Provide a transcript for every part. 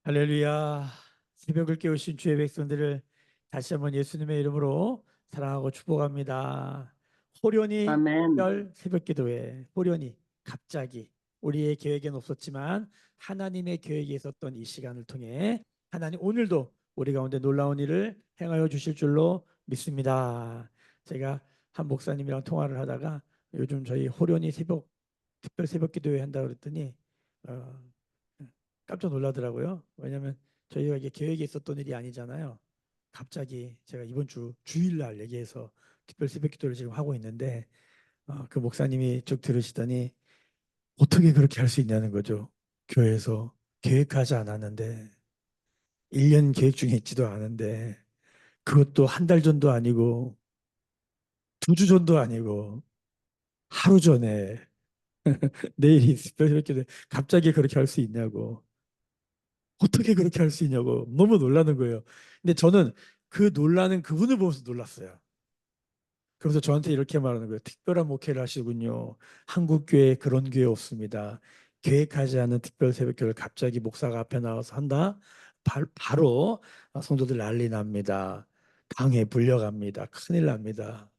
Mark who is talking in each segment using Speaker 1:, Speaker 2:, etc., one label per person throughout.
Speaker 1: 할렐루야. 새벽을 깨우신 주의 백성들을 다시 한번 예수님의 이름으로 사랑하고 축복합니다. 호련히
Speaker 2: 아멘.
Speaker 1: 특별 새벽 기도회, 호련히 갑자기 우리의 계획엔 없었지만 하나님의 계획에 있었던 이 시간을 통해 하나님 오늘도 우리 가운데 놀라운 일을 행하여 주실 줄로 믿습니다. 제가 한 목사님이랑 통화를 하다가 요즘 저희 호련히 새벽 특별 새벽 기도회 한다고 그랬더니 어, 깜짝 놀라더라고요. 왜냐하면 저희가 이게 계획에 있었던 일이 아니잖아요. 갑자기 제가 이번 주 주일날 얘기해서 특별 새벽 기도를 지금 하고 있는데 그 목사님이 쭉 들으시더니 어떻게 그렇게 할 수 있냐는 거죠. 교회에서 계획하지 않았는데 1년 계획 중에 있지도 않은데 그것도 한 달 전도 아니고 2주 전도 아니고 하루 전에 내일이 특별 새벽 기도 갑자기 그렇게 할 수 있냐고 어떻게 그렇게 할 수 있냐고 너무 놀라는 거예요. 근데 저는 그 놀라는 그분을 보면서 놀랐어요. 그래서 저한테 이렇게 말하는 거예요. 특별한 목회를 하시군요. 한국 교회에 그런 교회 없습니다. 계획하지 않은 특별 새벽기도를 갑자기 목사가 앞에 나와서 한다. 바로 성도들 난리 납니다. 당에 불려갑니다. 큰일 납니다.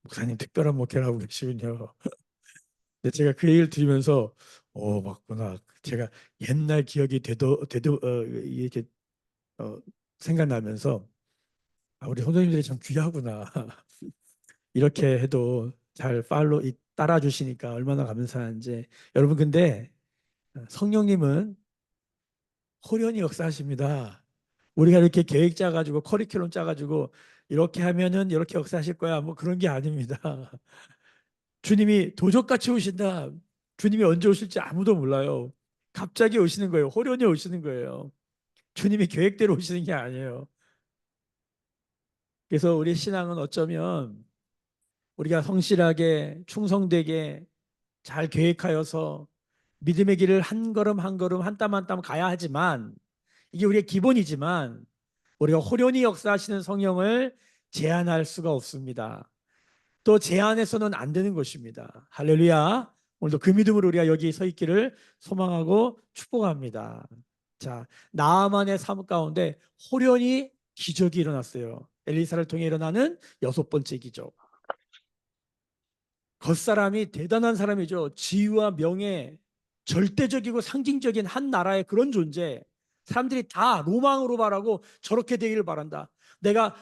Speaker 1: 목사님 특별한 목회를 하고 계시군요. 근데 제가 그 얘기를 들으면서 맞구나. 제가 옛날 기억이 이렇게 어, 생각나면서 우리 선생님들이 참 귀하구나. 이렇게 해도 잘 따라 주시니까 얼마나 감사한지. 여러분 근데 성령님은 호련히 역사하십니다. 우리가 이렇게 계획 짜가지고 커리큘럼 짜가지고 이렇게 하면은 이렇게 역사하실 거야. 뭐 그런 게 아닙니다. 주님이 도적같이 오신다. 주님이 언제 오실지 아무도 몰라요. 갑자기 오시는 거예요. 호련히 오시는 거예요. 주님이 계획대로 오시는 게 아니에요. 그래서 우리 신앙은 어쩌면 우리가 성실하게 충성되게 잘 계획하여서 믿음의 길을 한 걸음 한 걸음 한 땀 한 땀 가야 하지만 이게 우리의 기본이지만 우리가 호련히 역사하시는 성령을 제한할 수가 없습니다. 또 제한해서는 안 되는 것입니다. 할렐루야. 오늘도 그 믿음으로 우리가 여기 서 있기를 소망하고 축복합니다. 자, 나아만의 삶 가운데 호련히 기적이 일어났어요. 엘리사를 통해 일어나는 6번째 기적. 겉사람이 대단한 사람이죠. 지위와 명예, 절대적이고 상징적인 한 나라의 그런 존재. 사람들이 다 로망으로 바라고 저렇게 되기를 바란다. 내가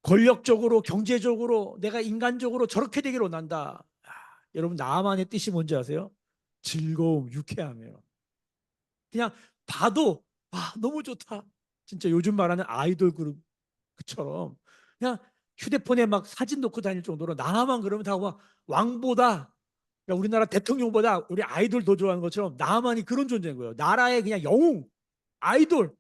Speaker 1: 권력적으로, 경제적으로, 내가 인간적으로 저렇게 되기를 원한다. 여러분 나만의 뜻이 뭔지 아세요? 즐거움, 유쾌함이에요. 그냥 봐도 너무 좋다. 진짜 요즘 말하는 아이돌 그룹처럼 그냥 휴대폰에 막 사진 놓고 다닐 정도로 나만 그러면 다 막 왕보다 그러니까 우리나라 대통령보다 우리 아이돌 더 좋아하는 것처럼 나만이 그런 존재인 거예요. 나라의 그냥 영웅, 아이돌,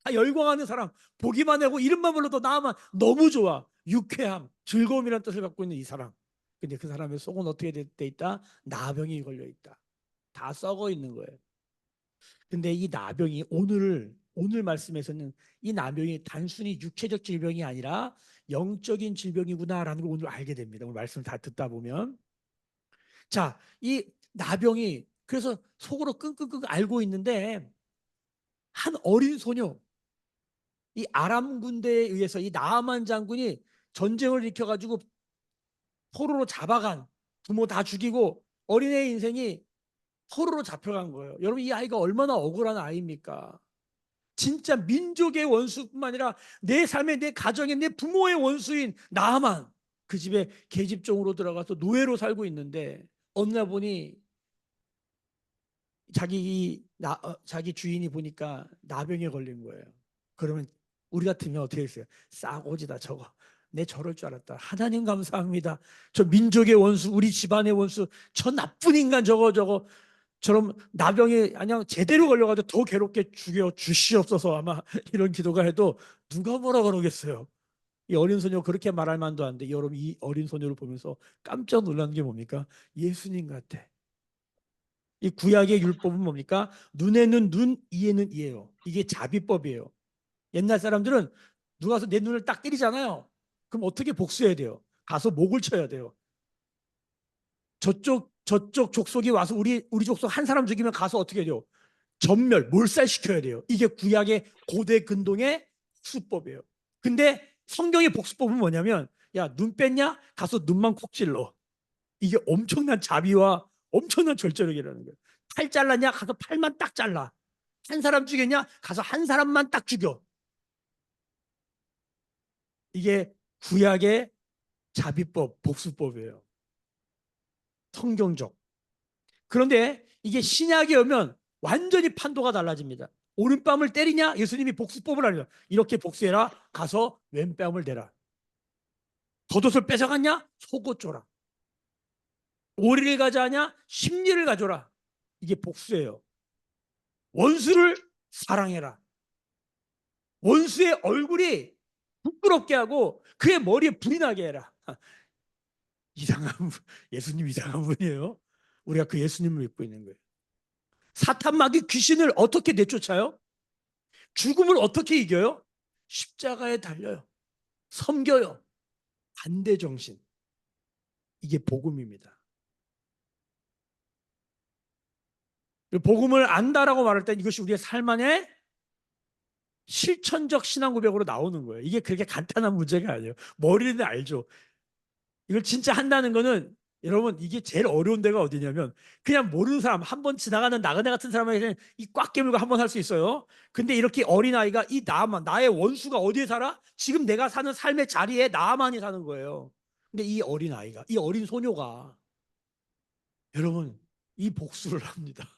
Speaker 1: 다 열광하는 사람, 보기만 하고 이름만 불러도 나만 너무 좋아. 유쾌함, 즐거움이라는 뜻을 갖고 있는 이 사람. 근데 그 사람의 속은 어떻게 돼 있다? 나병이 걸려 있다. 다 썩어 있는 거예요. 근데 이 나병이 오늘 말씀에서는 이 나병이 단순히 육체적 질병이 아니라 영적인 질병이구나라는 걸 오늘 알게 됩니다. 오늘 말씀 다 듣다 보면 자, 이 나병이 그래서 속으로 끙끙끙 앓고 있는데 한 어린 소녀 이 아람 군대에 의해서 이 나아만 장군이 전쟁을 일으켜가지고 포로로 잡아간 부모 다 죽이고 어린애의 인생이 포로로 잡혀간 거예요. 여러분 이 아이가 얼마나 억울한 아이입니까? 진짜 민족의 원수뿐만 아니라 내 삶의 내 가정의 내 부모의 원수인 나만 그 집에 계집종으로 들어가서 노예로 살고 있는데 어느 날 보니 자기 주인이 보니까 나병에 걸린 거예요. 그러면 우리 같으면 어떻게 했어요? 싸고지다 저거. 내 저럴 줄 알았다. 하나님 감사합니다. 저 민족의 원수, 우리 집안의 원수, 저 나쁜 인간 저처럼 나병에 그냥 제대로 걸려가지고 더 괴롭게 죽여 주시옵소서 아마 이런 기도가 해도 누가 뭐라 그러겠어요. 이 어린 소녀 그렇게 말할 만도 한데 여러분 이 어린 소녀를 보면서 깜짝 놀란 게 뭡니까? 예수님 같아. 이 구약의 율법은 뭡니까? 눈에는 눈, 이에는 이예요. 이게 자비법이에요. 옛날 사람들은 누가 가서 내 눈을 딱 때리잖아요. 그럼 어떻게 복수해야 돼요? 가서 목을 쳐야 돼요. 저쪽 족속이 와서 우리 족속 한 사람 죽이면 가서 어떻게 해요? 전멸, 몰살시켜야 돼요. 이게 구약의 고대 근동의 복수법이에요. 근데 성경의 복수법은 뭐냐면, 야, 눈 뺐냐? 가서 눈만 콕 찔러. 이게 엄청난 자비와 엄청난 절제력이라는 거예요. 팔 잘랐냐? 가서 팔만 딱 잘라. 한 사람 죽였냐? 가서 한 사람만 딱 죽여. 이게 구약의 자비법, 복수법이에요. 성경적. 그런데 이게 신약에 오면 완전히 판도가 달라집니다. 오른뺨을 때리냐? 예수님이 복수법을 하려. 이렇게 복수해라. 가서 왼뺨을 대라. 겉옷을 뺏어갔냐? 속옷 줘라. 오리를 가져가냐? 십리를 가져라. 이게 복수예요. 원수를 사랑해라. 원수의 얼굴이 부끄럽게 하고 그의 머리에 불이 나게 해라. 이상한 예수님 이상한 분이에요. 우리가 그 예수님을 믿고 있는 거예요. 사탄 마귀 귀신을 어떻게 내쫓아요? 죽음을 어떻게 이겨요? 십자가에 달려요. 섬겨요. 반대 정신. 이게 복음입니다. 복음을 안다라고 말할 때 이것이 우리의 삶 안에 실천적 신앙 고백으로 나오는 거예요. 이게 그렇게 간단한 문제가 아니에요. 머리는 알죠. 이걸 진짜 한다는 거는 여러분 이게 제일 어려운 데가 어디냐면 그냥 모르는 사람 한 번 지나가는 나그네 같은 사람에게는 이 꽉 깨물고 한 번 할 수 있어요. 근데 이렇게 어린아이가 이 나만 나의 원수가 어디에 살아? 지금 내가 사는 삶의 자리에 나만이 사는 거예요. 근데 이 어린아이가 이 어린 소녀가 여러분 이 복수를 합니다.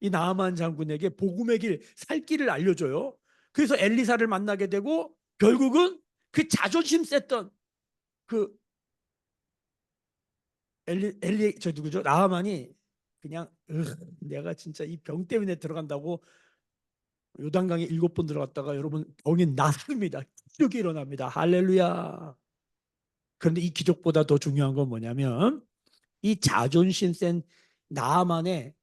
Speaker 1: 이 나아만 장군에게 복음의 길, 살 길을 알려줘요. 그래서 엘리사를 만나게 되고 결국은 그 자존심 셌던 그 저 누구죠? 나아만이 그냥 내가 진짜 이 병 때문에 들어간다고 요단강에 7번 들어갔다가 여러분 병이 낫습니다. 기적이 일어납니다. 할렐루야. 그런데 이 기적보다 더 중요한 건 뭐냐면 이 자존심 센 나아만의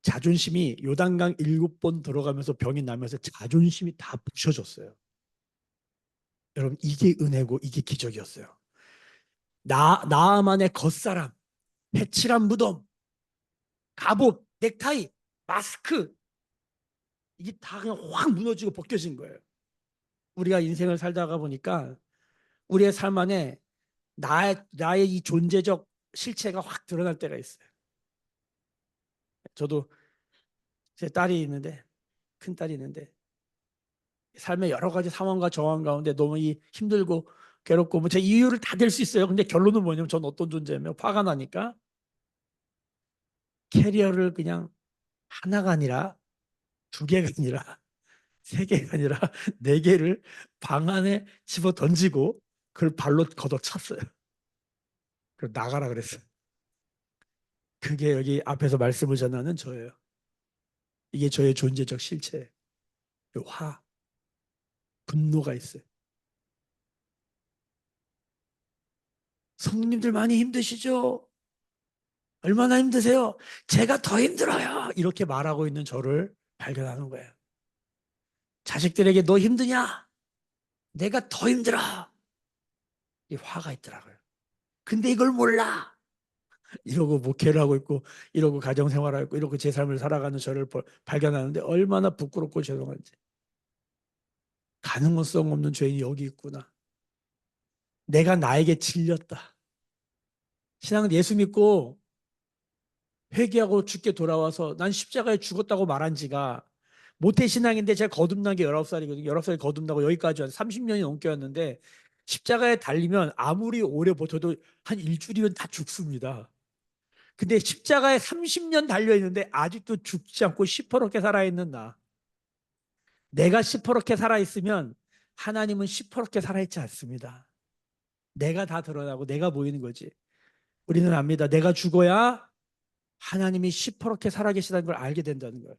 Speaker 1: 자존심이 요단강 7번 들어가면서 병이 나면서 자존심이 다 부셔졌어요. 여러분 이게 은혜고 이게 기적이었어요. 나아만의 겉사람, 해칠한 무덤, 갑옷, 넥타이, 마스크 이게 다 그냥 확 무너지고 벗겨진 거예요. 우리가 인생을 살다가 보니까 우리의 삶 안에 나의 이 존재적 실체가 확 드러날 때가 있어요. 저도 제 딸이 있는데 큰 딸이 있는데 삶의 여러 가지 상황과 저항 가운데 너무 힘들고 괴롭고 뭐 제 이유를 다 댈 수 있어요. 근데 결론은 뭐냐면 전 어떤 존재냐면 화가 나니까 캐리어를 그냥 하나가 아니라 2개가 아니라 3개가 아니라 4개를 방 안에 집어 던지고 그걸 발로 걷어찼어요. 그리고 나가라 그랬어요. 그게 여기 앞에서 말씀을 전하는 저예요. 이게 저의 존재적 실체. 화, 분노가 있어요. 성도님들 많이 힘드시죠? 얼마나 힘드세요? 제가 더 힘들어요. 이렇게 말하고 있는 저를 발견하는 거예요. 자식들에게 너 힘드냐? 내가 더 힘들어. 이 화가 있더라고요. 근데 이걸 몰라. 이러고 목회를 하고 있고 이러고 가정생활하고 있고 이러고 제 삶을 살아가는 저를 발견하는데 얼마나 부끄럽고 죄송한지. 가능성 없는 죄인이 여기 있구나. 내가 나에게 질렸다. 신앙은 예수 믿고 회개하고 죽게 돌아와서 난 십자가에 죽었다고 말한 지가 모태신앙인데 제가 거듭난 게 19살이거든요. 19살에 거듭나고 여기까지 한 30년이 넘게 왔는데 십자가에 달리면 아무리 오래 버텨도 한 일주일이면 다 죽습니다. 근데 십자가에 30년 달려있는데 아직도 죽지 않고 시퍼렇게 살아있는 나. 내가 시퍼렇게 살아있으면 하나님은 시퍼렇게 살아있지 않습니다. 내가 다 드러나고 내가 보이는 거지. 우리는 압니다. 내가 죽어야 하나님이 시퍼렇게 살아계시다는 걸 알게 된다는 거예요.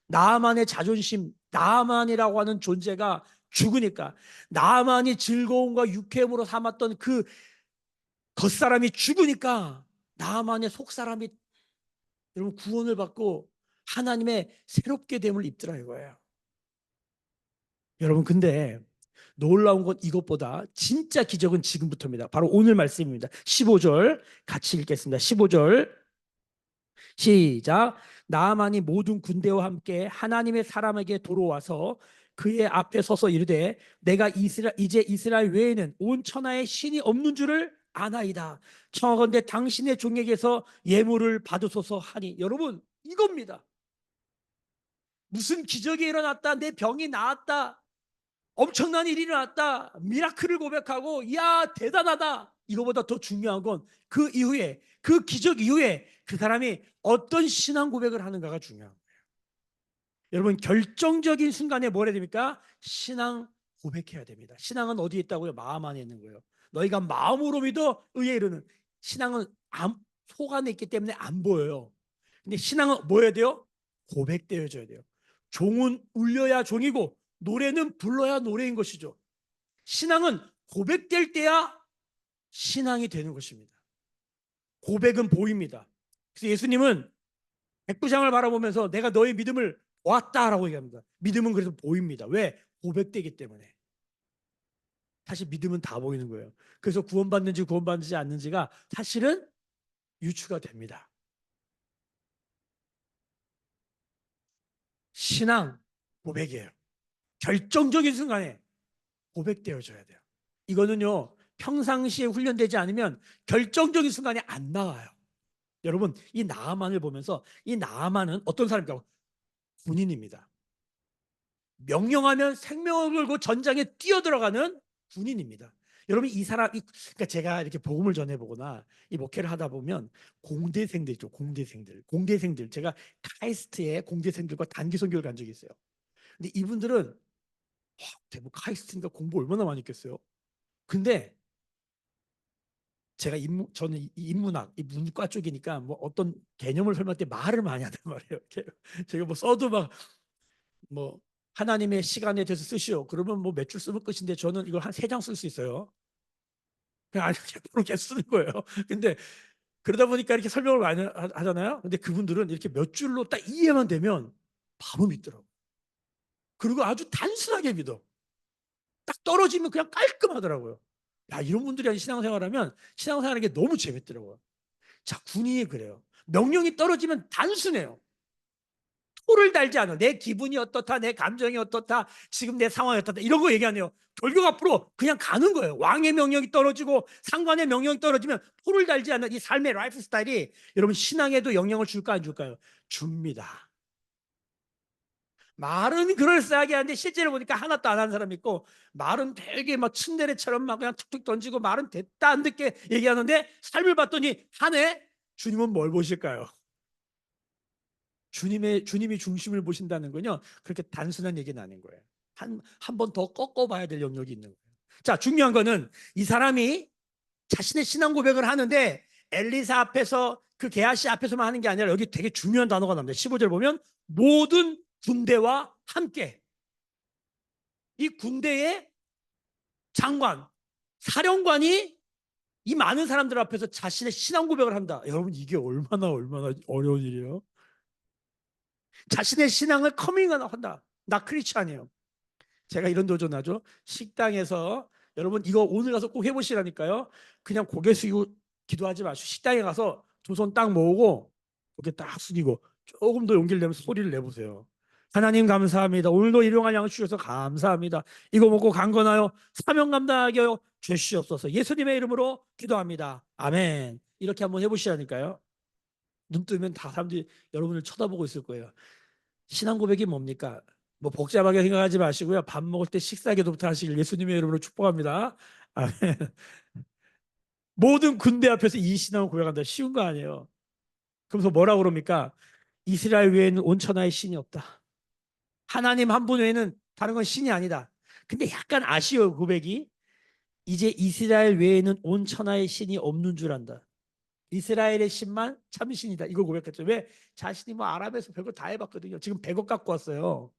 Speaker 1: 나만의 자존심, 나만이라고 하는 존재가 죽으니까 나만이 즐거움과 유쾌함으로 삼았던 그 겉사람이 죽으니까 나만의 속사람이 여러분 구원을 받고 하나님의 새롭게 됨을 입더라 이거예요. 여러분 근데 놀라운 건 이것보다 진짜 기적은 지금부터입니다. 바로 오늘 말씀입니다. 15절 같이 읽겠습니다. 15절 시작. 나아만이 모든 군대와 함께 하나님의 사람에게 돌아와서 그의 앞에 서서 이르되 내가 이제 이스라엘 외에는 온 천하에 신이 없는 줄을 아나이다. 청하건대 당신의 종에게서 예물을 받으소서 하니. 여러분, 이겁니다. 무슨 기적이 일어났다, 내 병이 나았다, 엄청난 일이 일어났다, 미라클을 고백하고 야 대단하다, 이거보다 더 중요한 건 그 이후에, 그 기적 이후에 그 사람이 어떤 신앙 고백을 하는가가 중요한 거예요. 여러분, 결정적인 순간에 뭘 해야 됩니까? 신앙 고백해야 됩니다. 신앙은 어디에 있다고요? 마음 안에 있는 거예요. 너희가 마음으로 믿어 의에 이르는. 신앙은 속 안에 있기 때문에 안 보여요. 근데 신앙은 뭐 해야 돼요? 고백되어져야 돼요. 종은 울려야 종이고 노래는 불러야 노래인 것이죠. 신앙은 고백될 때야 신앙이 되는 것입니다. 고백은 보입니다. 그래서 예수님은 백부장을 바라보면서 내가 너의 믿음을 보았다라고 얘기합니다. 믿음은 그래서 보입니다. 왜? 고백되기 때문에. 사실 믿음은 다 보이는 거예요. 그래서 구원받는지 구원받지 않는지가 사실은 유추가 됩니다. 신앙 고백이에요. 결정적인 순간에 고백되어져야 돼요. 이거는요, 평상시에 훈련되지 않으면 결정적인 순간에 안 나와요. 여러분, 이 나아만을 보면서 이 나아만은 어떤 사람입니까? 군인입니다. 명령하면 생명을 걸고 전장에 뛰어들어가는 군인입니다. 여러분, 이 사람이, 그러니까 제가 이렇게 복음을 전해보거나 이 목회를 하다 보면 공대생들 있죠. 공대생들 제가 카이스트의 공대생들과 단기 선교를 간 적이 있어요. 근데 이분들은 대부분 카이스트니까 공부 얼마나 많이 했겠어요. 근데 제가 저는 이 인문학, 이 문과 쪽이니까 뭐 어떤 개념을 설명할 때 말을 많이 하단 말이에요. 제가 뭐 써도 막 뭐 하나님의 시간에 대해서 쓰시오. 그러면 뭐 몇 줄 쓰면 끝인데 저는 이걸 한 3장 쓸 수 있어요. 그냥 아니 계속 쓰는 거예요. 근데 그러다 보니까 이렇게 설명을 많이 하잖아요. 근데 그분들은 이렇게 몇 줄로 딱 이해만 되면 바로 믿더라고. 그리고 아주 단순하게 믿어. 딱 떨어지면 그냥 깔끔하더라고요. 야, 이런 분들이 신앙생활하면 신앙생활하는 게 너무 재밌더라고요. 자, 군인이 그래요. 명령이 떨어지면 단순해요. 토를 달지 않아. 내 기분이 어떻다, 내 감정이 어떻다, 지금 내 상황이 어떻다, 이런 거 얘기 안 해요. 결국 앞으로 그냥 가는 거예요. 왕의 명령이 떨어지고 상관의 명령이 떨어지면 토를 달지 않는 이 삶의 라이프 스타일이 여러분 신앙에도 영향을 줄까 안 줄까요? 줍니다. 말은 그럴싸하게 하는데 실제로 보니까 하나도 안 하는 사람이 있고, 말은 되게 막 츤데레처럼 막 그냥 툭툭 던지고 말은 됐다 안 듣게 얘기하는데 삶을 봤더니 하네. 주님은 뭘 보실까요? 주님이 중심을 보신다는 건요, 그렇게 단순한 얘기는 아닌 거예요. 한 번 더 꺾어봐야 될 영역이 있는 거예요. 자, 중요한 거는 이 사람이 자신의 신앙 고백을 하는데 엘리사 앞에서, 그 게하시 앞에서만 하는 게 아니라 여기 되게 중요한 단어가 나옵니다. 15절 보면 모든 군대와 함께. 이 군대의 장관, 사령관이 이 많은 사람들 앞에서 자신의 신앙 고백을 한다. 여러분, 이게 얼마나 어려운 일이에요. 자신의 신앙을 커밍한다. 나 크리스찬이에요. 제가 이런 도전하죠. 식당에서, 여러분 이거 오늘 가서 꼭 해보시라니까요. 그냥 고개 숙이고 기도하지 마시고 식당에 가서 두 손 딱 모으고 고개 딱 숙이고 조금 더 용기를 내면서 소리를 내보세요. 하나님 감사합니다. 오늘도 일용할 양을 주셔서 감사합니다. 이거 먹고 강건하여 사명 감당하게 하여 주시옵소서. 예수님의 이름으로 기도합니다. 아멘. 이렇게 한번 해보시라니까요. 눈 뜨면 다 사람들이 여러분을 쳐다보고 있을 거예요. 신앙 고백이 뭡니까? 뭐 복잡하게 생각하지 마시고요. 밥 먹을 때 식사 기도부터 하시길 예수님의 이름으로 축복합니다. 아멘. 모든 군대 앞에서 이 신앙을 고백한다. 쉬운 거 아니에요. 그러면서 뭐라고 그럽니까? 이스라엘 외에는 온 천하에 신이 없다. 하나님 한 분 외에는 다른 건 신이 아니다. 근데 약간 아쉬워요, 고백이. 이제 이스라엘 외에는 온 천하에 신이 없는 줄 안다. 이스라엘의 신만 참 신이다. 이걸 고백했죠. 왜? 자신이 뭐 아랍에서 별거 다 해봤거든요. 지금 100억 갖고 왔어요.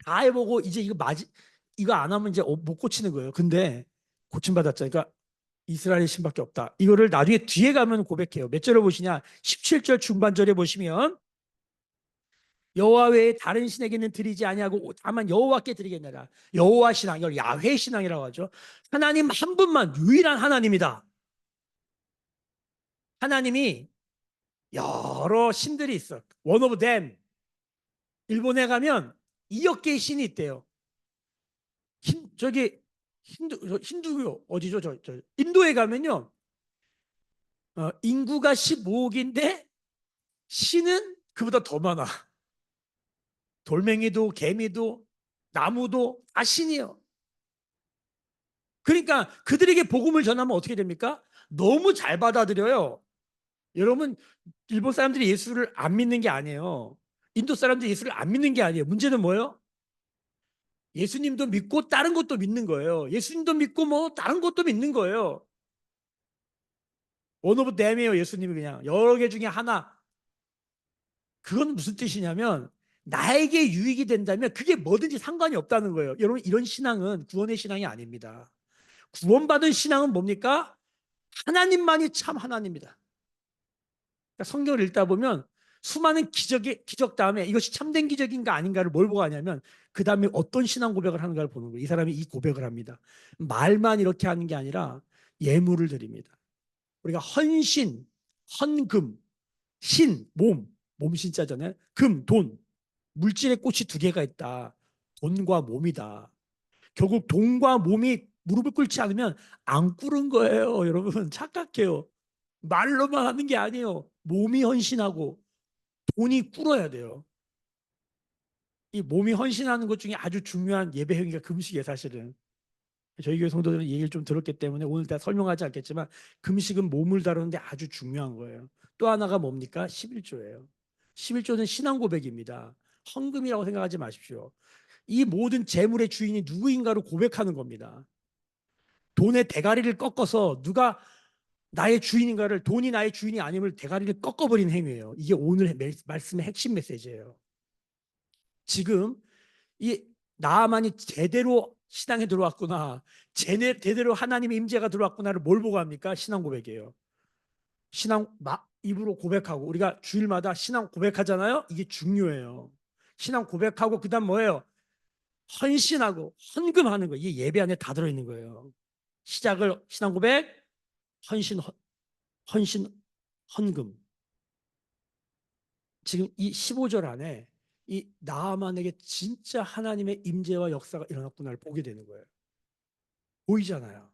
Speaker 1: 다 해보고 이제 이거 안 하면 이제 못 고치는 거예요. 근데 고침받았죠. 그러니까 이스라엘의 신밖에 없다. 이거를 나중에 뒤에 가면 고백해요. 몇 절을 보시냐? 17절 중반절에 보시면 여호와 외에 다른 신에게는 드리지 아니하고 다만 여호와께 드리겠느라. 여호와 신앙, 이걸 야훼 신앙이라고 하죠. 하나님 한 분만, 유일한 하나님이다. 하나님이 여러 신들이 있어. One of them. 일본에 가면 2억 개의 신이 있대요. 저기 힌두교 어디죠? 저 인도에 가면요. 인구가 15억인데 신은 그보다 더 많아. 돌멩이도 개미도 나무도 다 신이에요. 그러니까 그들에게 복음을 전하면 어떻게 됩니까? 너무 잘 받아들여요. 여러분, 일본 사람들이 예수를 안 믿는 게 아니에요. 인도 사람들이 예수를 안 믿는 게 아니에요. 문제는 뭐예요? 예수님도 믿고 다른 것도 믿는 거예요. 예수님도 믿고 뭐 다른 것도 믿는 거예요. 원 오브 댐이에요. 예수님이 그냥 여러 개 중에 하나. 그건 무슨 뜻이냐면 나에게 유익이 된다면 그게 뭐든지 상관이 없다는 거예요. 여러분, 이런 신앙은 구원의 신앙이 아닙니다. 구원받은 신앙은 뭡니까? 하나님만이 참 하나님입니다. 그러니까 성경을 읽다 보면 수많은 기적 다음에 이것이 참된 기적인가 아닌가를 뭘 보고 하냐면 그 다음에 어떤 신앙 고백을 하는가를 보는 거예요. 이 사람이 이 고백을 합니다. 말만 이렇게 하는 게 아니라 예물을 드립니다. 우리가 헌신, 헌금, 신, 몸 신자잖아요. 금, 돈, 물질의 꽃이 두 개가 있다. 돈과 몸이다. 결국 돈과 몸이 무릎을 꿇지 않으면 안 꿇은 거예요. 여러분, 착각해요. 말로만 하는 게 아니에요. 몸이 헌신하고 돈이 꿇어야 돼요. 이 몸이 헌신하는 것 중에 아주 중요한 예배 행위가 금식이에요, 사실은. 저희 교회 성도들은 이 얘기를 좀 들었기 때문에 오늘 다 설명하지 않겠지만 금식은 몸을 다루는데 아주 중요한 거예요. 또 하나가 뭡니까? 11조예요. 11조는 신앙 고백입니다. 헌금이라고 생각하지 마십시오. 이 모든 재물의 주인이 누구인가를 고백하는 겁니다. 돈의 대가리를 꺾어서 누가 나의 주인인가를, 돈이 나의 주인이 아님을 대가리를 꺾어버린 행위예요. 이게 오늘 말씀의 핵심 메시지예요. 지금 이 나만이 제대로 신앙에 들어왔구나, 제대로 하나님의 임재가 들어왔구나를 뭘 보고 합니까? 신앙 고백이에요. 입으로 고백하고, 우리가 주일마다 신앙 고백하잖아요. 이게 중요해요. 신앙 고백하고 그다음 뭐예요? 헌신하고 헌금하는 거. 이게 예배 안에 다 들어있는 거예요. 시작을 신앙 고백, 헌신, 헌신, 헌금. 지금 이 15절 안에 이 나아만에게 진짜 하나님의 임재와 역사가 일어났구나를 보게 되는 거예요. 보이잖아요.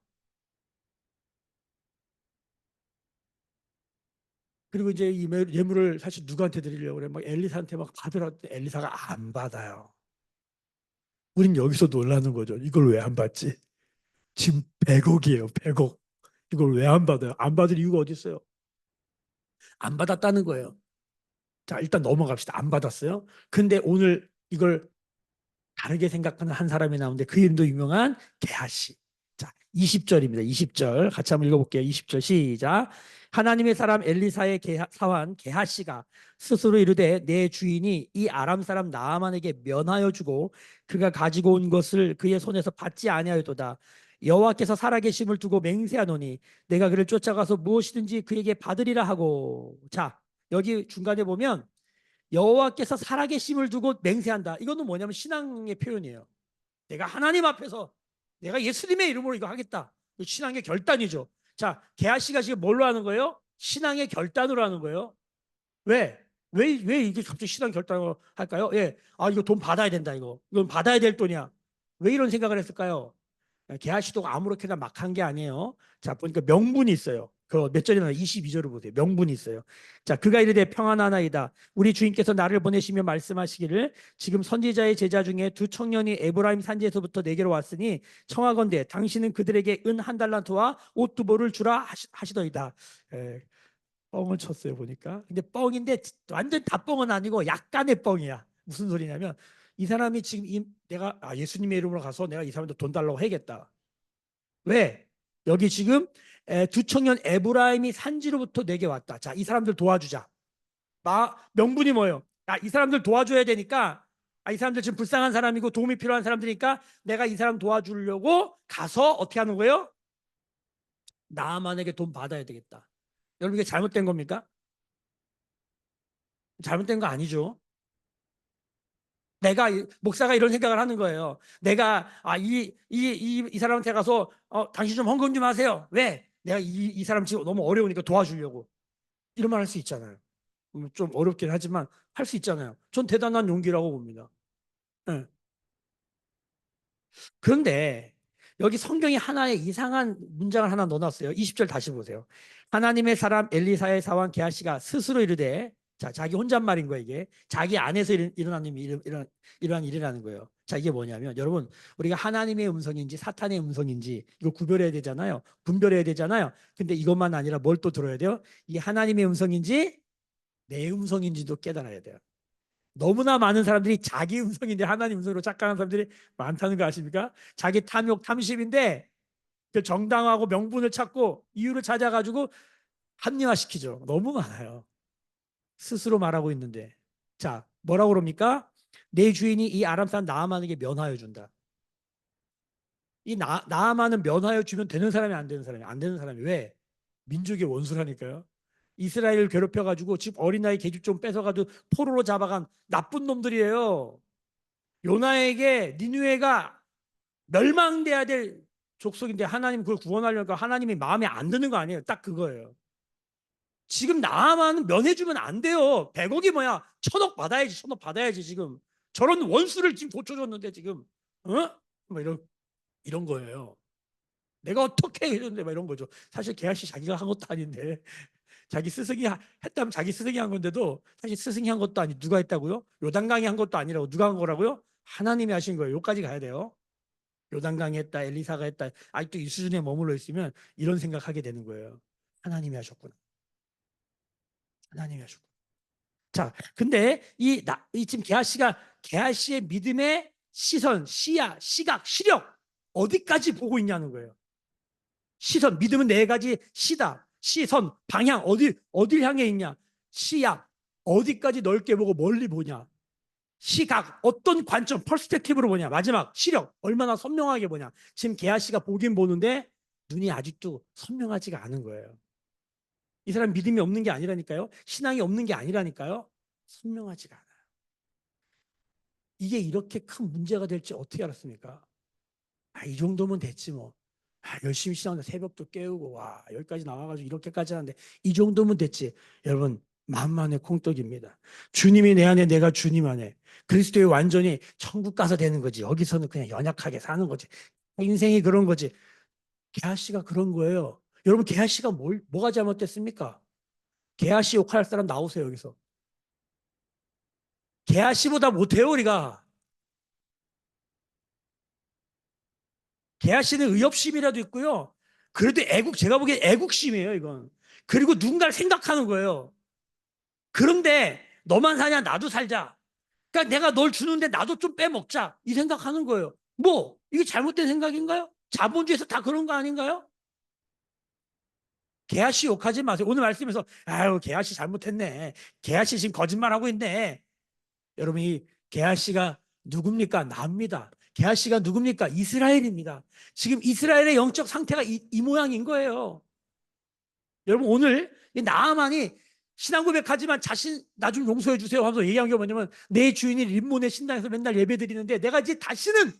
Speaker 1: 그리고 이제 이 예물을 사실 누구한테 드리려고 그래? 막 엘리사한테 막 받으라는데 엘리사가 안 받아요. 우린 여기서 놀라는 거죠. 이걸 왜 안 받지? 지금 100억이에요. 100억. 이걸 왜 안 받아요? 안 받을 이유가 어디 있어요? 안 받았다는 거예요. 자, 일단 넘어갑시다. 안 받았어요. 근데 오늘 이걸 다르게 생각하는 한 사람이 나오는데 그 이름도 유명한 게하시. 자, 20절입니다. 20절 같이 한번 읽어볼게요. 20절 시작. 하나님의 사람 엘리사의 사환 게하시가 스스로 이르되 내 주인이 이 아람 사람 나아만에게 면하여 주고 그가 가지고 온 것을 그의 손에서 받지 아니하였도다. 여호와께서 살아계심을 두고 맹세하노니 내가 그를 쫓아가서 무엇이든지 그에게 받으리라 하고. 자, 여기 중간에 보면 여호와께서 살아계심을 두고 맹세한다. 이거는 뭐냐면 신앙의 표현이에요. 내가 하나님 앞에서 내가 예수님의 이름으로 이거 하겠다. 신앙의 결단이죠. 자, 게하시가 지금 뭘로 하는 거예요? 신앙의 결단으로 하는 거예요. 왜? 왜 이게 갑자기 신앙 결단으로 할까요? 예, 이거 돈 받아야 된다. 이건 받아야 될 돈이야. 왜 이런 생각을 했을까요? 게하시도 아무렇게나 막 한 게 아니에요. 자, 보니까 명분이 있어요. 그 몇 절이나 22절을 보세요. 명분이 있어요. 자, 그가 이르되 평안하나이다. 우리 주인께서 나를 보내시며 말씀하시기를 지금 선지자의 제자 중에 두 청년이 에브라임 산지에서부터 내게로 왔으니 청하건대 당신은 그들에게 은 한 달란트와 옷 두 벌을 주라 하시더이다. 뻥을 쳤어요 보니까. 근데 뻥인데 완전 다 뻥은 아니고 약간의 뻥이야. 무슨 소리냐면 이 사람이 지금 내가 예수님의 이름으로 가서 내가 이 사람한테 돈 달라고 해야겠다. 왜? 여기 지금 두 청년 에브라임이 산지로부터 내게 왔다. 자, 이 사람들 도와주자. 명분이 뭐예요? 이 사람들 도와줘야 되니까, 이 사람들 지금 불쌍한 사람이고 도움이 필요한 사람들이니까 내가 이 사람 도와주려고 가서 어떻게 하는 거예요? 나만에게 돈 받아야 되겠다. 여러분, 이게 잘못된 겁니까? 잘못된 거 아니죠. 내가 목사가 이런 생각을 하는 거예요. 내가 이 사람한테 가서 당신 좀 헌금 좀 하세요. 왜? 내가 이 사람 지금 너무 어려우니까 도와주려고. 이런 말 할 수 있잖아요. 좀 어렵긴 하지만 할 수 있잖아요. 전 대단한 용기라고 봅니다. 예. 그런데 여기 성경이 하나의 이상한 문장을 하나 넣어놨어요. 20절 다시 보세요. 하나님의 사람 엘리사의 사원 게하시가 스스로 이르되, 자, 자기 혼잣말인 거예요. 이게 자기 안에서 일어난 이러한 일이라는 거예요. 자, 이게 뭐냐면 여러분, 우리가 하나님의 음성인지 사탄의 음성인지 이거 구별해야 되잖아요. 분별해야 되잖아요. 근데 이것만 아니라 뭘 또 들어야 돼요? 이 하나님의 음성인지 내 음성인지도 깨달아야 돼요. 너무나 많은 사람들이 자기 음성인데 하나님 음성으로 착각하는 사람들이 많다는 거 아십니까? 자기 탐욕, 탐심인데 그 정당하고 명분을 찾고 이유를 찾아가지고 합리화시키죠. 너무 많아요. 스스로 말하고 있는데. 자, 뭐라고 그럽니까? 내 주인이 이 아람 사람 나아만에게 면하여 준다. 이 나아만은 면하여 주면 되는 사람이 안 되는 사람이 안 되는 사람이 왜? 민족의 원수라니까요. 이스라엘을 괴롭혀가지고 집 어린아이 계집 좀 뺏어가지고 포로로 잡아간 나쁜 놈들이에요. 요나에게 니느웨가 멸망돼야 될 족속인데 하나님 그걸 구원하려니까 하나님이 마음에 안 드는 거 아니에요. 딱 그거예요. 지금 나만 면해주면 안 돼요. 100억이 뭐야? 1000억 받아야지. 1000억 받아야지 지금. 저런 원수를 지금 고쳐줬는데 지금 뭐 이런 거예요. 내가 어떻게 해줬는데 막 이런 거죠. 사실 계약시 자기가 한 것도 아닌데 자기 스승이 했다면 자기 스승이 한 건데도 사실 스승이 한 것도 아니 누가 했다고요? 요단강이 한 것도 아니라고 누가 한 거라고요? 하나님이 하신 거예요. 여기까지 가야 돼요. 요단강이 했다, 엘리사가 했다. 아직도 이 수준에 머물러 있으면 이런 생각하게 되는 거예요. 하나님이 하셨구나. 하나님이 하셨구나. 자, 근데 이 지금 게하시의 믿음의 시선, 시각, 시력 어디까지 보고 있냐는 거예요. 시선, 믿음은 네 가지 시다. 시선, 방향 어딜 향해 있냐? 시야 어디까지 넓게 보고 멀리 보냐? 시각 어떤 관점, 퍼스펙티브로 보냐? 마지막 시력 얼마나 선명하게 보냐? 지금 게하시가 보긴 보는데 눈이 아직도 선명하지가 않은 거예요. 이 사람 믿음이 없는 게 아니라니까요. 신앙이 없는 게 아니라니까요. 선명하지가 않아요. 이게 이렇게 큰 문제가 될지 어떻게 알았습니까? 이 정도면 됐지 뭐. 열심히 신앙하는데 새벽도 깨우고 여기까지 나와가지고 이렇게까지 하는데 이 정도면 됐지. 여러분 만만의 콩떡입니다. 주님이 내 안에 내가 주님 안에 그리스도의 완전히 천국 가서 되는 거지. 여기서는 그냥 연약하게 사는 거지. 인생이 그런 거지. 게하씨가 그런 거예요. 여러분 게하씨가 뭐가 잘못됐습니까? 게하씨 욕할 사람 나오세요 여기서. 게하씨보다 못해요 우리가. 게하씨는 의협심이라도 있고요. 그래도 제가 보기엔 애국심이에요 이건. 그리고 누군가를 생각하는 거예요. 그런데 너만 사냐 나도 살자. 그러니까 내가 널 주는데 나도 좀 빼먹자 이 생각하는 거예요. 뭐 이게 잘못된 생각인가요? 자본주의에서 다 그런 거 아닌가요? 게하씨 욕하지 마세요. 오늘 말씀에서 아유 게하씨 잘못했네. 게하씨 지금 거짓말하고 있네. 여러분 이 게하씨가 누굽니까? 나입니다. 게하씨가 누굽니까? 이스라엘입니다. 지금 이스라엘의 영적 상태가 이 모양인 거예요. 여러분 오늘 이 나아만이 신앙 고백하지만 자신 나 좀 용서해 주세요 하면서 얘기한 게 뭐냐면 내 주인이 림몬의 신당에서 맨날 예배 드리는데 내가 이제 다시는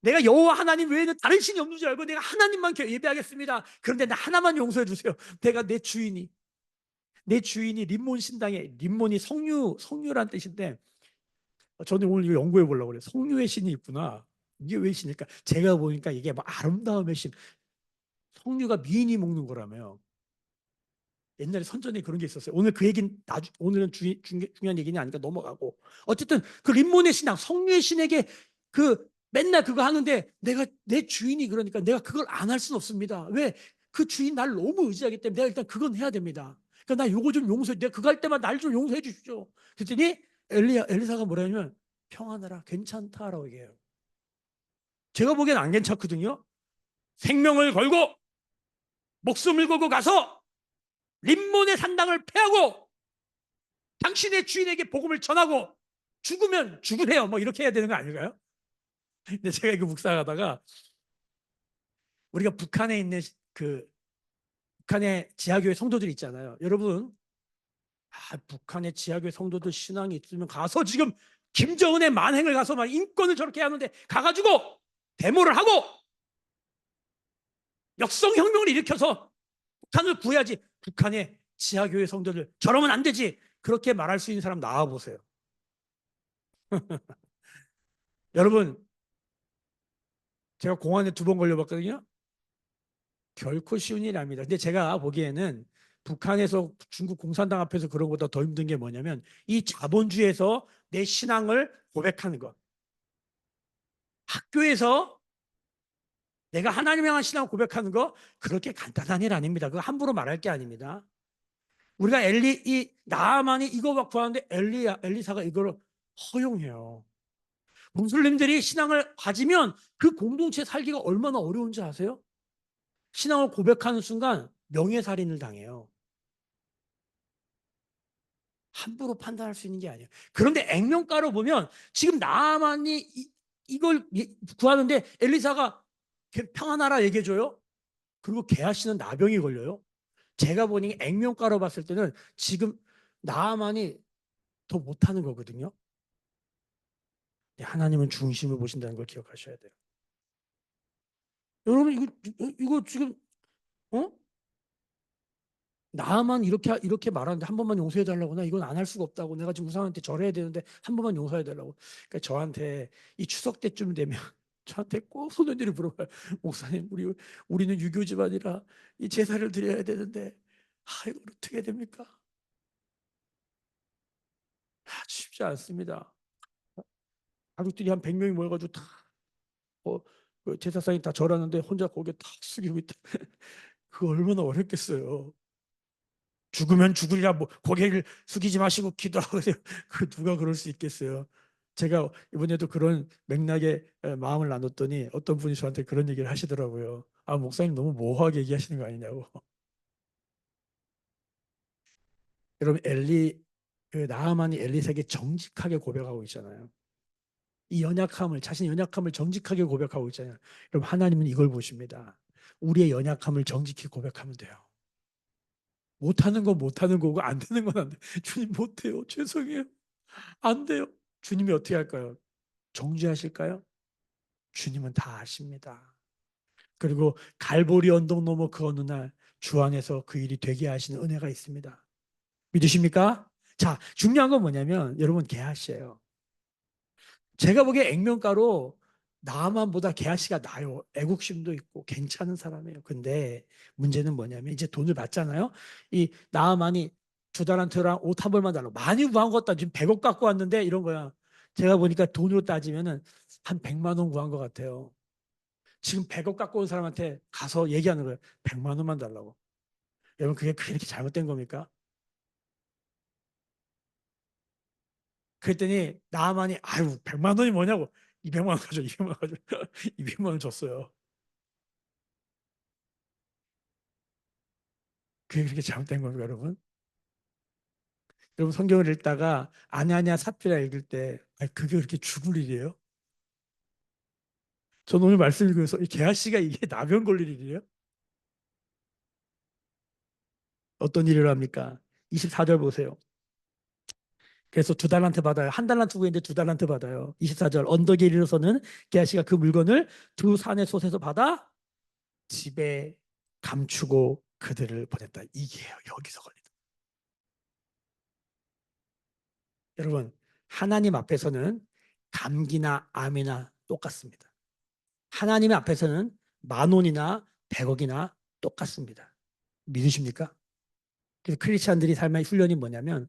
Speaker 1: 내가 여호와 하나님 외에는 다른 신이 없는 줄 알고 내가 하나님만 예배하겠습니다. 그런데 나 하나만 용서해 주세요. 내가 내 주인이 림몬 신당에 림몬이 성류란 뜻인데 저는 오늘 이거 연구해 보려고 그래요. 성류의 신이 있구나. 이게 왜 신일까? 제가 보니까 이게 막 아름다움의 신. 성류가 미인이 먹는 거라며요. 옛날에 선전에 그런 게 있었어요. 오늘 그 얘기는 오늘은 중요한 얘기는 아니니까 넘어가고. 어쨌든 그 림몬의 신앙, 성류의 신에게 그 맨날 그거 하는데 내 주인이 그러니까 내가 그걸 안 할 수는 없습니다. 왜? 그 주인 날 너무 의지하기 때문에 내가 일단 그건 해야 됩니다. 그러니까 나 요거 좀 용서해. 내가 그거 할 때마다 날 좀 용서해 주십시오. 그랬더니 엘리사가 뭐라냐면 평안하라, 괜찮다라고 얘기해요. 제가 보기엔 안 괜찮거든요. 생명을 걸고 목숨을 걸고 가서 림몬의 산당을 패하고 당신의 주인에게 복음을 전하고 죽으면 죽으세요. 뭐 이렇게 해야 되는 거 아닐까요? 근데 제가 이거 묵상하다가 우리가 북한에 있는 북한의 지하교회 성도들 있잖아요. 여러분, 북한의 지하교회 성도들 신앙이 있으면 가서 지금 김정은의 만행을 가서 막 인권을 저렇게 하는데 가가지고 데모를 하고 역성혁명을 일으켜서 북한을 구해야지. 북한의 지하교회 성도들 저러면 안 되지. 그렇게 말할 수 있는 사람 나와 보세요. 여러분, 제가 공안에 2번 걸려봤거든요. 결코 쉬운 일이 아닙니다. 근데 제가 보기에는 북한에서 중국 공산당 앞에서 그런 것보다 더 힘든 게 뭐냐면 이 자본주의에서 내 신앙을 고백하는 것. 학교에서 내가 하나님에 향한 신앙을 고백하는 거 그렇게 간단한 일 아닙니다. 그거 함부로 말할 게 아닙니다. 우리가 이 나아만이 이거 막 구하는데 엘리사가 이거를 허용해요. 무슬림들이 신앙을 가지면 그 공동체 살기가 얼마나 어려운지 아세요? 신앙을 고백하는 순간 명예살인을 당해요. 함부로 판단할 수 있는 게 아니에요. 그런데 액면가로 보면 지금 나아만이 이걸 구하는데 엘리사가 평안하라 얘기해줘요. 그리고 게하시는 나병이 걸려요. 제가 보니 액면가로 봤을 때는 지금 나아만이 더 못하는 거거든요. 하나님은 중심을 보신다는 걸 기억하셔야 돼요. 여러분 이거 지금 어? 나만 이렇게 말하는데 한 번만 용서해 달라고. 나 이건 안 할 수가 없다고. 내가 지금 우상한테 절해야 되는데 한 번만 용서해 달라고. 그러니까 저한테 이 추석 때쯤 되면 저한테 꼭 손님들이 물어봐요. 목사님, 우리는 유교 집안이라 이 제사를 드려야 되는데 이걸 어떻게 해야 됩니까? 쉽지 않습니다. 가족들이 한 100명이 모여가지고 다 그 제사상이 다 절하는데 혼자 고개 탁 숙이고 있다. 그거 얼마나 어렵겠어요. 죽으면 죽으리라 뭐 고개를 숙이지 마시고 기도하세요. 그 누가 그럴 수 있겠어요. 제가 이번에도 그런 맥락에 마음을 나눴더니 어떤 분이 저한테 그런 얘기를 하시더라고요. 목사님 너무 모호하게 얘기하시는 거 아니냐고. 여러분 그 나아만이 엘리사에게 정직하게 고백하고 있잖아요. 이 자신의 연약함을 정직하게 고백하고 있잖아요. 여러분 하나님은 이걸 보십니다. 우리의 연약함을 정직히 고백하면 돼요. 못하는 건 못하는 거고 안 되는 건 안 돼. 주님 못해요. 죄송해요. 안 돼요. 주님이 어떻게 할까요? 정죄하실까요? 주님은 다 아십니다. 그리고 갈보리 언덕 넘어 그 어느 날 주 안에서 그 일이 되게 하시는 은혜가 있습니다. 믿으십니까? 자, 중요한 건 뭐냐면 여러분 게하시예요. 제가 보기에 액면가로 나만보다 게하시가 나요. 애국심도 있고 괜찮은 사람이에요. 근데 문제는 뭐냐면 이제 돈을 받잖아요. 이 나만이 2달란트랑 옷 한 벌만 달라고 많이 구한 것도 지금 100억 갖고 왔는데 이런 거야. 제가 보니까 돈으로 따지면은 한 100만 원 구한 것 같아요. 지금 100억 갖고 온 사람한테 가서 얘기하는 거예요. 100만 원만 달라고. 여러분 그게 그렇게 잘못된 겁니까? 그랬더니 나만이 100만 원이 뭐냐고. 200만 원 가져. 200만 원 가져. 200만 원 줬어요. 그게 그렇게 잘못된 겁니까, 여러분? 여러분 성경을 읽다가 아냐냐 삽비라 읽을 때 그게 그렇게 죽을 일이에요? 저는 오늘 말씀 읽으면서 이 게하 씨가 이게 나병 걸릴 일이에요? 어떤 일을 합니까? 24절 보세요. 그래서 2달란트 받아요. 한 달란트 구했는데 2달란트 받아요. 24절 언덕에 이르러서는 게하 씨가 그 물건을 2산의 솥에서 받아 집에 감추고 그들을 보냈다. 이게요. 여기서 걸리다. 여러분 하나님 앞에서는 감기나 암이나 똑같습니다. 하나님 앞에서는 10,000원이나 100억이나 똑같습니다. 믿으십니까? 그래서 크리스찬들이 삶의 훈련이 뭐냐면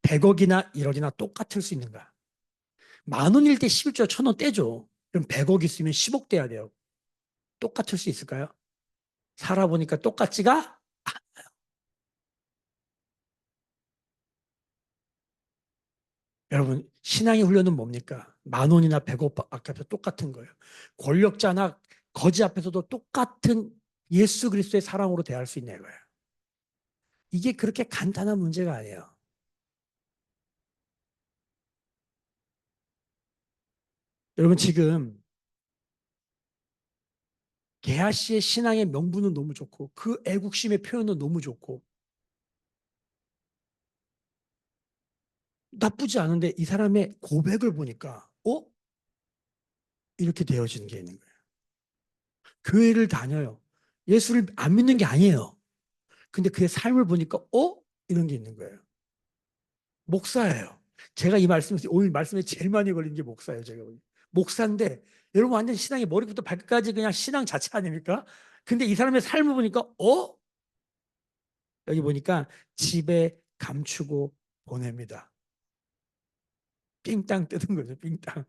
Speaker 1: 100억이나 1억이나 똑같을 수 있는가? 10,000원일 때 11조 1,000원 떼죠. 그럼 100억 있으면 10억 떼야 돼요. 똑같을 수 있을까요? 살아보니까 똑같지가 여러분 신앙의 훈련은 뭡니까? 10,000원이나 100억 앞에서 똑같은 거예요. 권력자나 거지 앞에서도 똑같은 예수 그리스도의 사랑으로 대할 수 있는 거예요. 이게 그렇게 간단한 문제가 아니에요. 여러분 지금 게하 씨의 신앙의 명분은 너무 좋고 그 애국심의 표현은 너무 좋고 나쁘지 않은데 이 사람의 고백을 보니까 이렇게 되어지는 게 있는 거예요. 교회를 다녀요. 예수를 안 믿는 게 아니에요. 근데 그의 삶을 보니까 이런 게 있는 거예요. 목사예요. 제가 이 말씀, 오늘 말씀에 제일 많이 걸린 게 목사예요. 제가 보기엔. 목사인데 여러분 완전 신앙이 머리부터 발끝까지 그냥 신앙 자체 아닙니까? 근데 이 사람의 삶을 보니까 여기 보니까 집에 감추고 보냅니다. 삥땅 뜯은 거죠. 삥땅.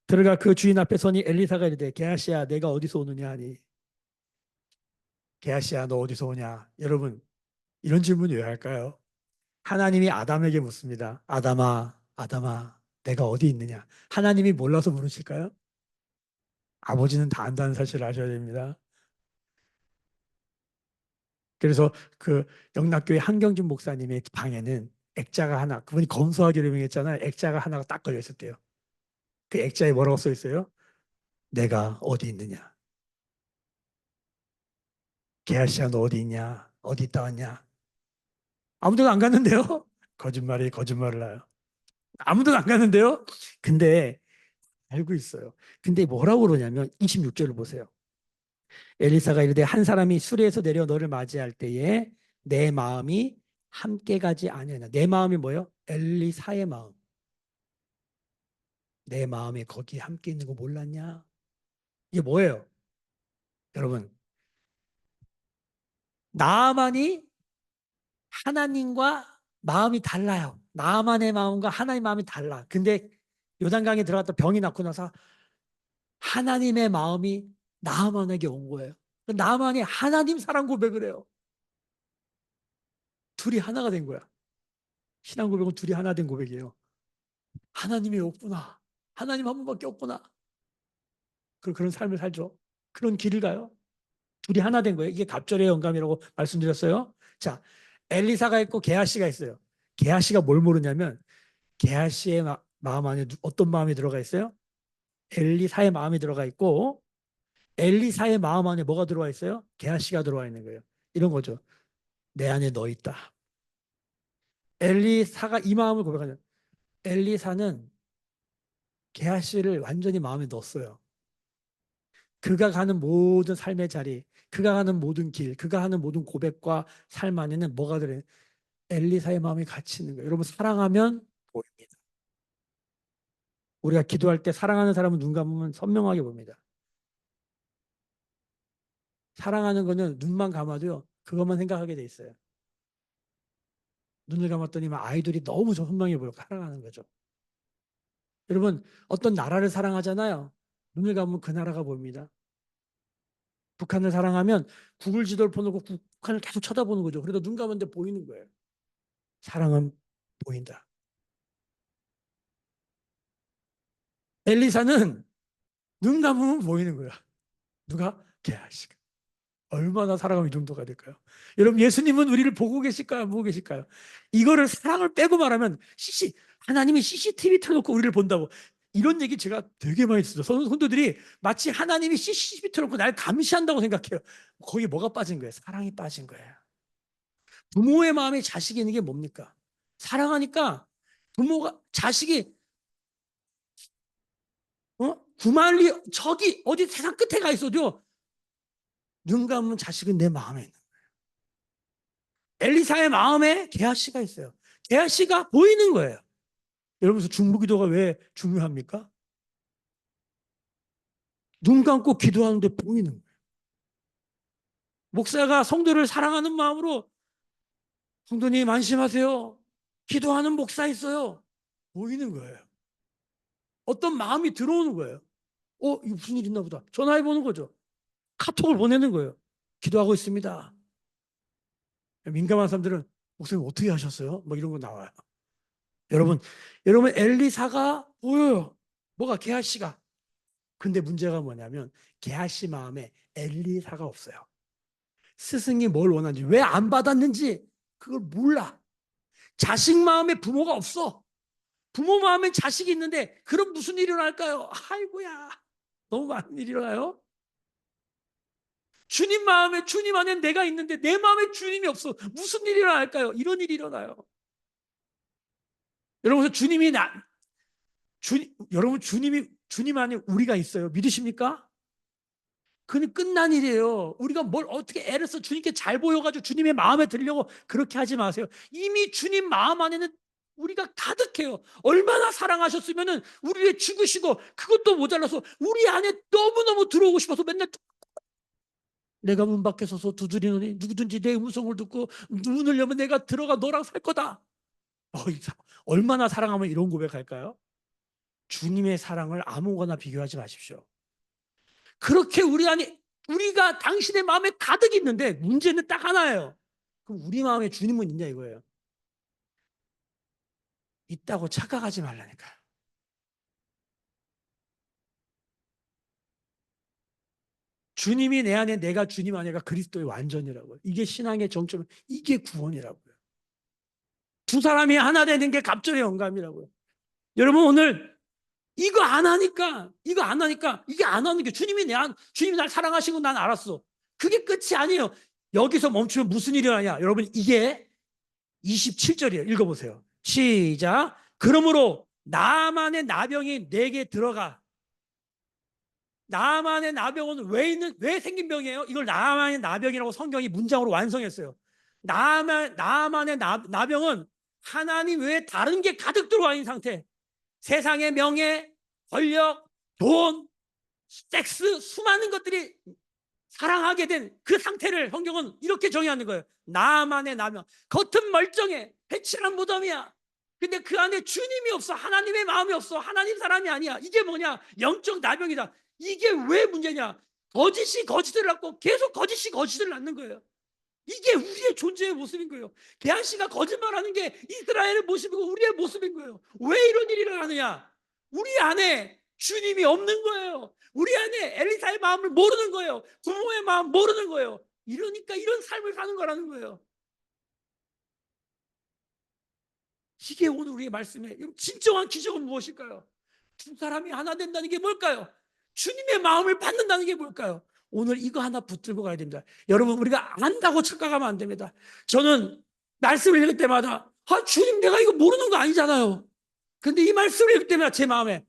Speaker 1: 들어가 그 주인 앞에 서니 엘리사가 이르되 게하시야 내가 어디서 오느냐 하니 게하시야 너 어디서 오냐. 여러분 이런 질문 왜 할까요? 하나님이 아담에게 묻습니다. 아담아 아담아 내가 어디 있느냐. 하나님이 몰라서 물으실까요? 아버지는 다 안다는 사실을 아셔야 됩니다. 그래서 그 영락교회 한경준 목사님의 방에는 액자가 하나, 그분이 검소하기로 유명했잖아요. 액자가 하나가 딱 걸려 있었대요. 그 액자에 뭐라고 써 있어요? 내가 어디 있느냐. 게하시야 너 어디 있냐? 어디 있다 왔냐? 아무데도 안 갔는데요? 거짓말이 거짓말을 해요. 아무데도 안 갔는데요? 근데 알고 있어요. 근데 뭐라고 그러냐면 26절을 보세요. 엘리사가 이르되 한 사람이 수레에서 내려 너를 맞이할 때에 내 마음이 함께 가지 아니하냐. 내 마음이 뭐예요? 엘리사의 마음. 내 마음이 거기 함께 있는 거 몰랐냐? 이게 뭐예요? 여러분, 나만이 하나님과 마음이 달라요. 나만의 마음과 하나님의 마음이 달라. 근데 요단강에 들어갔다 병이 낫고 나서 하나님의 마음이 나만에게 온 거예요. 나만이 하나님 사랑 고백을 해요. 둘이 하나가 된 거야. 신앙 고백은 둘이 하나 된 고백이에요. 하나님이 없구나. 하나님 한 분밖에 없구나. 그런 삶을 살죠. 그런 길을 가요. 둘이 하나 된 거예요. 이게 갑절의 영감이라고 말씀드렸어요. 자, 엘리사가 있고 게하시가 있어요. 게하시가 뭘 모르냐면 게하시의 마음 안에 어떤 마음이 들어가 있어요? 엘리사의 마음이 들어가 있고 엘리사의 마음 안에 뭐가 들어와 있어요? 게하시가 들어와 있는 거예요. 이런 거죠. 내 안에 너 있다. 엘리사가 이 마음을 고백하는 엘리사는 게하시를 완전히 마음에 넣었어요. 그가 가는 모든 삶의 자리, 그가 가는 모든 길, 그가 하는 모든 고백과 삶 안에는 뭐가 들어요? 엘리사의 마음이 같이 있는 거예요. 여러분 사랑하면 보입니다. 우리가 기도할 때 사랑하는 사람은 눈 감으면 선명하게 봅니다. 사랑하는 거는 눈만 감아도요. 그것만 생각하게 돼 있어요. 눈을 감았더니만 아이들이 너무 선명해 보여. 사랑하는 거죠. 여러분 어떤 나라를 사랑하잖아요. 눈을 감으면 그 나라가 보입니다. 북한을 사랑하면 구글 지도를 펴놓고 북한을 계속 쳐다보는 거죠. 그래도 눈 감았는데 보이는 거예요. 사랑은 보인다. 엘리사는 눈 감으면 보이는 거야. 누가? 게하시가. 얼마나 사랑하면 이 정도가 될까요? 여러분 예수님은 우리를 보고 계실까요? 안 보고 계실까요? 이거를 사랑을 빼고 말하면 하나님이 CCTV 틀어놓고 우리를 본다고 이런 얘기 제가 되게 많이 듣죠. 성도들이 마치 하나님이 CCTV 틀어놓고 날 감시한다고 생각해요. 거기 뭐가 빠진 거예요? 사랑이 빠진 거예요. 부모의 마음에 자식이 있는 게 뭡니까? 사랑하니까 부모가 자식이 구만리 저기 어디 세상 끝에 가 있어도 눈 감으면 자식은 내 마음에 있는 거예요. 엘리사의 마음에 게하시가 있어요. 게하시가 보이는 거예요. 여러분 중보기도가 왜 중요합니까? 눈 감고 기도하는데 보이는 거예요. 목사가 성도를 사랑하는 마음으로 성도님 안심하세요. 기도하는 목사 있어요. 보이는 거예요. 어떤 마음이 들어오는 거예요. 이거 무슨 일 있나 보다. 전화해 보는 거죠. 카톡을 보내는 거예요. 기도하고 있습니다. 민감한 사람들은 목사님 어떻게 하셨어요? 뭐 이런 거 나와요. 여러분 엘리사가 보여요. 뭐가 게하시가. 근데 문제가 뭐냐면 게하시 마음에 엘리사가 없어요. 스승이 뭘 원하는지 왜 안 받았는지 그걸 몰라. 자식 마음에 부모가 없어. 부모 마음엔 자식이 있는데 그럼 무슨 일이 일어날까요? 아이고야 너무 많은 일이 일어나요. 주님 마음에 주님 안에 내가 있는데 내 마음에 주님이 없어. 무슨 일이 일어날까요? 이런 일이 일어나요. 여러분 여러분 주님 안에 우리가 있어요. 믿으십니까? 그는 끝난 일이에요. 우리가 뭘 어떻게 애를 써 주님께 잘 보여가지고 주님의 마음에 들려고 그렇게 하지 마세요. 이미 주님 마음 안에는 우리가 가득해요. 얼마나 사랑하셨으면은 우리를 죽으시고 그것도 모자라서 우리 안에 너무너무 들어오고 싶어서 맨날 내가 문 밖에 서서 두드리노니 누구든지 내 음성을 듣고 문을 열면 내가 들어가 너랑 살 거다. 얼마나 사랑하면 이런 고백할까요? 주님의 사랑을 아무거나 비교하지 마십시오. 그렇게 우리 안에 우리가 당신의 마음에 가득 있는데 문제는 딱 하나예요. 그럼 우리 마음에 주님은 있냐 이거예요. 있다고 착각하지 말라니까요. 주님이 내 안에 내가 주님 안에가 그리스도의 완전이라고요. 이게 신앙의 정점, 이게 구원이라고요. 두 사람이 하나 되는 게 갑절의 영감이라고요. 여러분 오늘 이거 안 하니까 이게 안 하는 게 주님이 날 사랑하시고 난 알았어. 그게 끝이 아니에요. 여기서 멈추면 무슨 일이 일어나냐? 여러분 이게 27절이에요. 읽어보세요. 시작. 그러므로 나만의 나병이 내게 들어가. 나만의 나병은 왜 생긴 병이에요? 이걸 나만의 나병이라고 성경이 문장으로 완성했어요. 나만의 나병은 하나님 외에 다른 게 가득 들어와 있는 상태. 세상의 명예, 권력, 돈, 섹스, 수많은 것들이 사랑하게 된 그 상태를 성경은 이렇게 정의하는 거예요. 나만의 나병. 겉은 멀쩡해. 배칠한 무덤이야. 근데 그 안에 주님이 없어. 하나님의 마음이 없어. 하나님 사람이 아니야. 이게 뭐냐? 영적 나병이다. 이게 왜 문제냐? 거짓이 거짓을 낳고 계속 거짓이 거짓을 낳는 거예요. 이게 우리의 존재의 모습인 거예요. 계한 씨가 거짓말하는 게 이스라엘의 모습이고 우리의 모습인 거예요. 왜 이런 일이 일어나느냐? 우리 안에 주님이 없는 거예요. 우리 안에 엘리사의 마음을 모르는 거예요. 부모의 마음 모르는 거예요. 이러니까 이런 삶을 사는 거라는 거예요. 이게 오늘 우리의 말씀의 진정한 기적은 무엇일까요? 두 사람이 하나 된다는 게 뭘까요? 주님의 마음을 받는다는 게 뭘까요? 오늘 이거 하나 붙들고 가야 됩니다. 여러분 우리가 안다고 착각하면 안 됩니다. 저는 말씀을 읽을 때마다 주님 내가 이거 모르는 거 아니잖아요. 근데 이 말씀을 읽을 때마다 제 마음에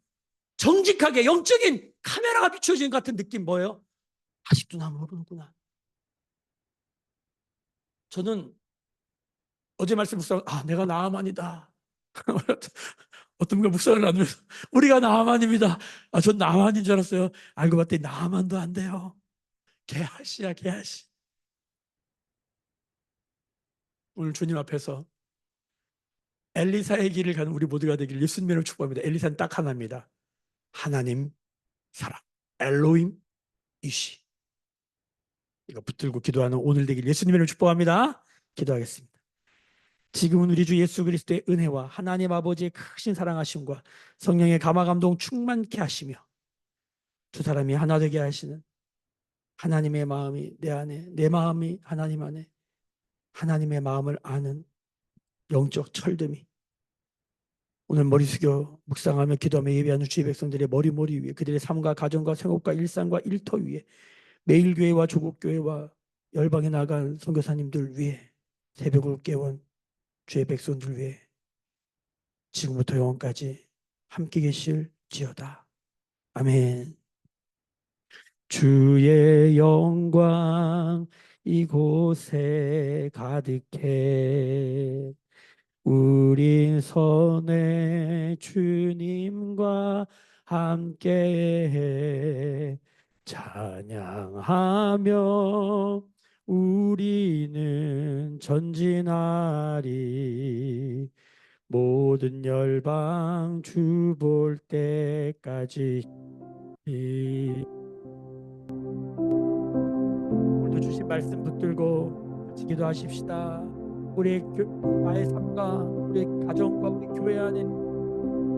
Speaker 1: 정직하게 영적인 카메라가 비춰지는 것 같은 느낌 뭐예요? 아직도 나 모르는구나. 저는 어제 말씀 묵상 내가 나아만이다. 어떤 분과 묵상을 나누면서 우리가 나아만입니다. 전 나아만인 줄 알았어요. 알고 봤더니 나아만도 안 돼요. 게하시야 게하시. 오늘 주님 앞에서 엘리사의 길을 가는 우리 모두가 되길 예수님으로 축복합니다. 엘리사는 딱 하나입니다. 하나님 사랑 엘로힘 이시. 이거 붙들고 기도하는 오늘 되길 예수님으로 축복합니다. 기도하겠습니다. 지금은 우리 주 예수 그리스도의 은혜와 하나님 아버지의 크신 사랑하심과 성령의 감화감동 충만케 하시며 두 사람이 하나 되게 하시는 하나님의 마음이 내 안에, 내 마음이 하나님 안에, 하나님의 마음을 아는 영적 철듦이 오늘 머리 숙여 묵상하며 기도하며 예배하는 주의 백성들의 머리 위에 그들의 삶과 가정과 생업과 일상과 일터 위에 매일 교회와 조국 교회와 열방에 나간 선교사님들 위에 새벽을 깨운 주의 백성들 위해 지금부터 영원까지 함께 계실지어다. 아멘. 주의 영광 이곳에 가득해 우린 선의 주님과 함께 찬양하며 우리는 전진하리 모든 열방 주 볼 때까지. 오늘도 주신 말씀 붙들고 같이 기도하십시다. 우리 나의 삶과 우리 가정과 우리 교회 안에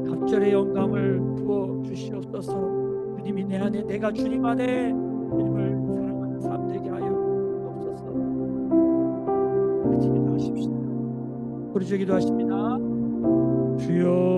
Speaker 1: 갑절의 영감을 부어 주시옵소서. 주님이 내 안에 내가 주님 안에 주님을 사랑하는 삶 되게 하여 주옵소서. 같이 기도하십시다. 우리 기도하십니다. 주여